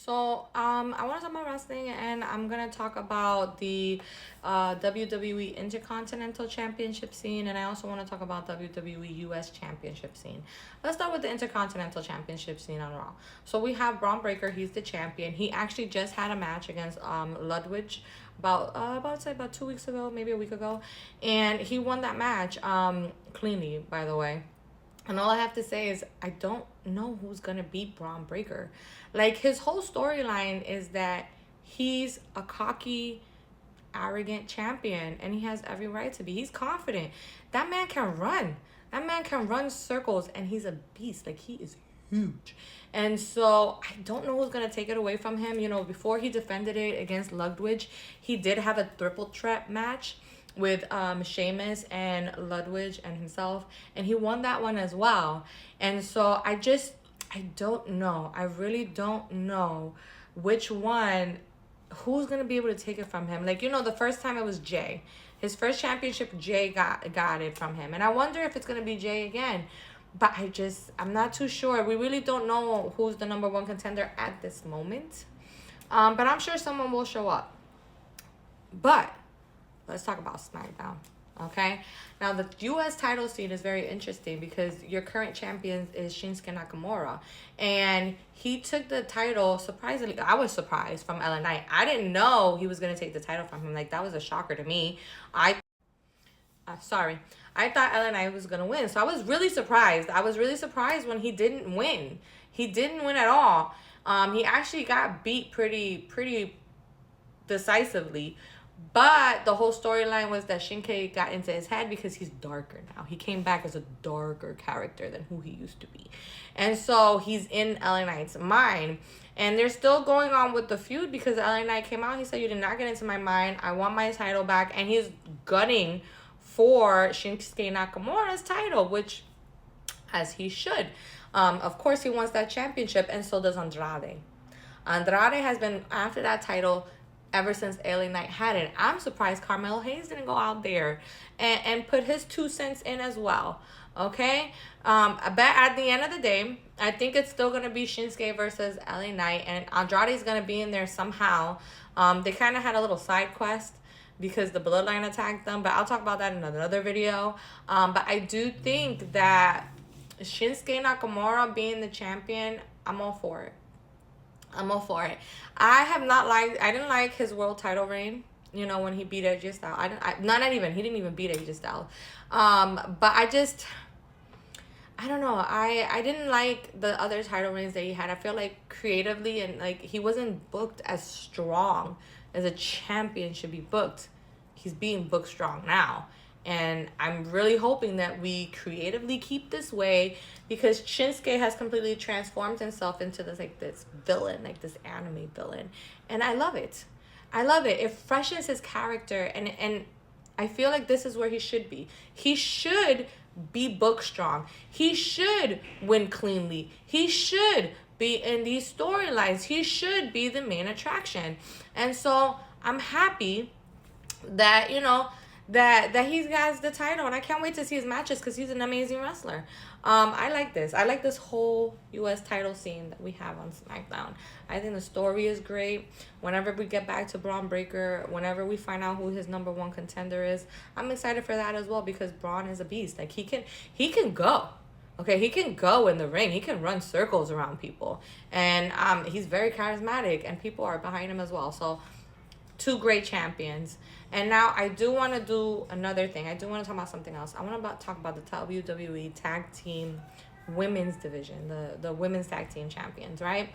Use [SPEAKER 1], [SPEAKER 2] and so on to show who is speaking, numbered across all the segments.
[SPEAKER 1] I want to talk about wrestling, and I'm gonna talk about the WWE Intercontinental Championship scene, and I also want to talk about WWE US Championship scene. Let's start with the Intercontinental Championship scene on Raw. So we have Braun Breaker. He's the champion. He actually just had a match against Ludwig about 2 weeks ago, maybe a week ago, and he won that match cleanly, by the way. And all I have to say is I don't know who's gonna beat Braun Breaker. Like, his whole storyline is that he's a cocky, arrogant champion, and he has every right to be. He's confident. That man can run. That man can run circles, and he's a beast. Like, he is huge. And so I don't know who's gonna take it away from him. You know, before he defended it against Ludwig, he did have a triple threat match with Sheamus and Ludwig and himself, and he won that one as well. And so I don't know. I really don't know which one, who's gonna be able to take it from him. Like, you know, the first time it was Jay. His first championship, Jay got it from him. And I wonder if it's gonna be Jay again. But I'm not too sure. We really don't know who's the number one contender at this moment. But I'm sure someone will show up. But let's talk about SmackDown. Okay, now the U.S. title scene is very interesting because your current champion is Shinsuke Nakamura, and he took the title surprisingly. I was surprised from LA Knight. I didn't know he was gonna take the title from him. Like, that was a shocker to me. I thought LA Knight was gonna win, so I was really surprised. I was really surprised when he didn't win. He didn't win at all. He actually got beat pretty decisively. But the whole storyline was that Shinsuke got into his head because he's darker now. He came back as a darker character than who he used to be. And so he's in LA Knight's mind. And they're still going on with the feud because LA Knight came out. He said, "You did not get into my mind. I want my title back." And he's gunning for Shinsuke Nakamura's title, which, as he should. Of course, he wants that championship, and so does Andrade. Andrade has been after that title ever since LA Knight had it. I'm surprised Carmelo Hayes didn't go out there and put his 2 cents in as well. Okay? But at the end of the day, I think it's still going to be Shinsuke versus LA Knight, and Andrade is going to be in there somehow. They kind of had a little side quest because the Bloodline attacked them, but I'll talk about that in another video. But I do think that Shinsuke Nakamura being the champion, I'm all for it. I'm all for it. I didn't like his world title reign, you know, when he beat AJ Styles. He didn't even beat AJ Styles. But I don't know. I didn't like the other title reigns that he had. I feel like creatively and like he wasn't booked as strong as a champion should be booked. He's being booked strong now. And I'm really hoping that we creatively keep this way because Shinsuke has completely transformed himself into this villain, like this anime villain. And I love it. I love it. It freshens his character, and I feel like this is where he should be. He should be booked strong. He should win cleanly. He should be in these storylines. He should be the main attraction. And so I'm happy that, you know, that he has the title, and I can't wait to see his matches because he's an amazing wrestler. I like this. I like this whole U.S. title scene that we have on SmackDown. I think the story is great. Whenever we get back to Braun Breaker, whenever we find out who his number one contender is, I'm excited for that as well because Braun is a beast. Like, he can go. Okay, he can go in the ring. He can run circles around people, and he's very charismatic, and people are behind him as well. So, two great champions. And now I do want to do another thing. I do want to talk about something else. I want to talk about the WWE Tag Team Women's Division, the Women's Tag Team Champions, right?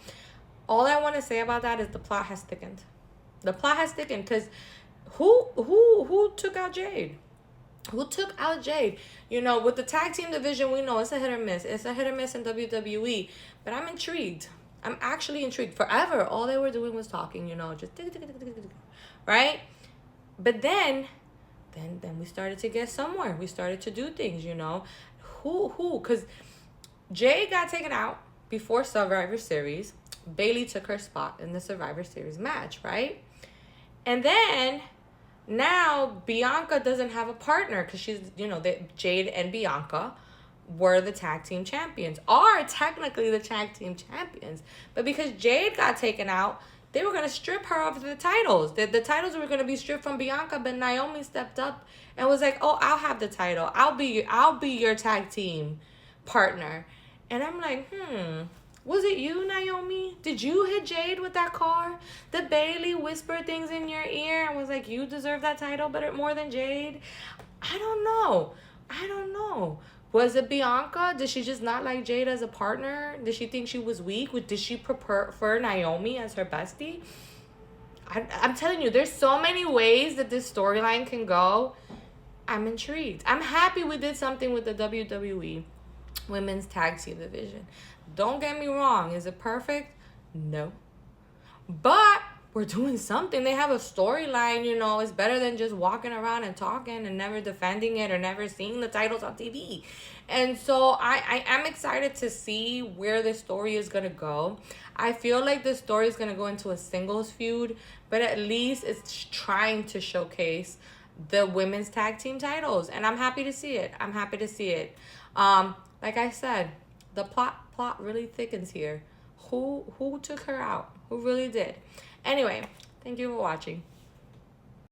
[SPEAKER 1] All I want to say about that is the plot has thickened. The plot has thickened because who took out Jade? Who took out Jade? You know, with the Tag Team Division, we know it's a hit or miss. It's a hit or miss in WWE. But I'm intrigued. I'm actually intrigued. Forever, all they were doing was talking, you know, just right? But then we started to get somewhere. We started to do things, you know. Who? Because Jay got taken out before Survivor Series. Bayley took her spot in the Survivor Series match, right? And then now Bianca doesn't have a partner because she's, you know, Jade and Bianca were the tag team champions, are technically the tag team champions. But because Jade got taken out, they were going to strip her of the titles. The titles were going to be stripped from Bianca, but Naomi stepped up and was like, "Oh, I'll have the title. I'll be your tag team partner." And I'm like, was it you, Naomi? Did you hit Jade with that car? Did Bailey whisper things in your ear and was like, "You deserve that title better more than Jade"? I don't know. Was it Bianca? Did she just not like Jade as a partner? Did she think she was weak? Did she prefer Naomi as her bestie? I'm telling you, there's so many ways that this storyline can go. I'm intrigued. I'm happy we did something with the WWE Women's Tag Team Division. Don't get me wrong. Is it perfect? No. But we're doing something. They have a storyline, you know. It's better than just walking around and talking and never defending it or never seeing the titles on TV. And so I am excited to see where this story is going to go. I feel like this story is going to go into a singles feud, but at least it's trying to showcase the women's tag team titles. And I'm happy to see it. Like I said, the plot really thickens here. Who took her out? Who really did? Anyway, thank you for watching.